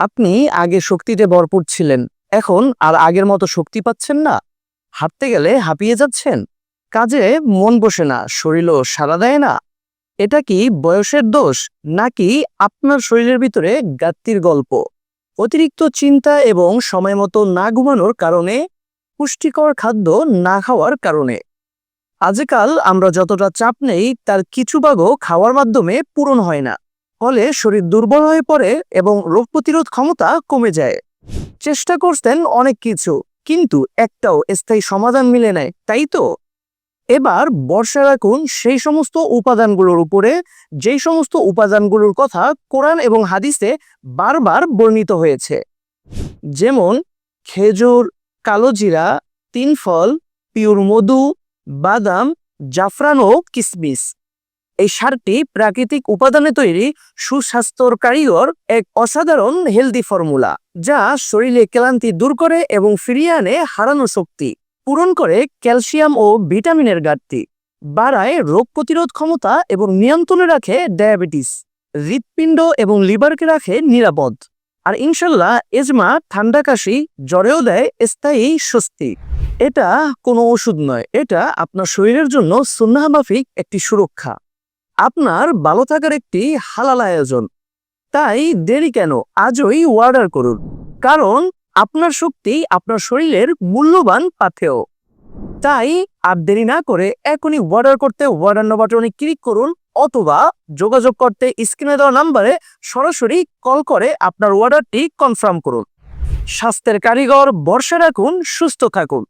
আপনি আগে শক্তিতে ভরপুর ছিলেন, এখন আর আগের মতো শক্তি পাচ্ছেন না। হাঁটতে গেলে হাঁপিয়ে যাচ্ছেন, কাজে মন বসে না, শরীরও সাড়া দেয় না। এটা কি বয়সের দোষ, নাকি আপনার শরীরের ভিতরে ঘাটতির গল্প? অতিরিক্ত চিন্তা এবং সময় মতো না ঘুমানোর কারণে, পুষ্টিকর খাদ্য না খাওয়ার কারণে। আজকাল আমরা যতটা চাপ নেই তার কিছু ভাগও খাওয়ার মাধ্যমে পূরণ হয় না। ফলে শরীর দুর্বল হয়ে পড়ে এবং রোগ প্রতিরোধ ক্ষমতা কমে যায়। চেষ্টা করছেন অনেক কিছু, কিন্তু একটাও স্থায়ী সমাধান মিলে নাই, তাই তো? এবার ভরসা রাখুন সেই সমস্ত উপাদানগুলোর উপরে, যেই সমস্ত উপাদানগুলোর কথা কোরআন এবং হাদিসে বারবার বর্ণিত হয়েছে। যেমন খেজুর, কালোজিরা, তিন ফল, পিওর মধু, বাদাম, জাফরান ও কিসমিস। এই 7টি প্রাকৃতিক উপাদানে তৈরি সুস্বাস্থ্যর কারিগর এক অসাধারণ হেলদি ফর্মুলা, যা শরীরে ক্লান্তি দূর করে এবং ফিরিয়ে আনে হারানো শক্তি, পূরণ করে ক্যালসিয়াম ও ভিটামিনের ঘাটতি, বাড়ায় রোগ প্রতিরোধ ক্ষমতা এবং নিয়ন্ত্রণে রাখে ডায়াবেটিস, হৃৎপিণ্ড এবং লিভারকে রাখে নিরাপদ। আর ইনশাল্লাহ এজমা, ঠান্ডা, কাশি, জ্বরেও দেয় স্থায়ী স্বস্তি। এটা কোনো ওষুধ নয়, এটা আপনার শরীরের জন্য সুন্নাহ মাফিক একটি সুরক্ষা, আপনার ভালো থাকার একটি হালাল আয়োজন। তাই দেরি কেন, আজই অর্ডার করুন, কারণ আপনার শক্তি আপনার শরীরের মূল্যবান পাথেয়। তাই আর দেরি না করে এখনই অর্ডার করতে অর্ডার নাও বাটনে ক্লিক করুন, অথবা যোগাযোগ করতে স্ক্রিনে দেওয়া নাম্বারে সরাসরি কল করে আপনার অর্ডারটি কনফার্ম করুন। স্বাস্থ্যের কারিগর, ভরসা রাখুন, সুস্থ থাকুন।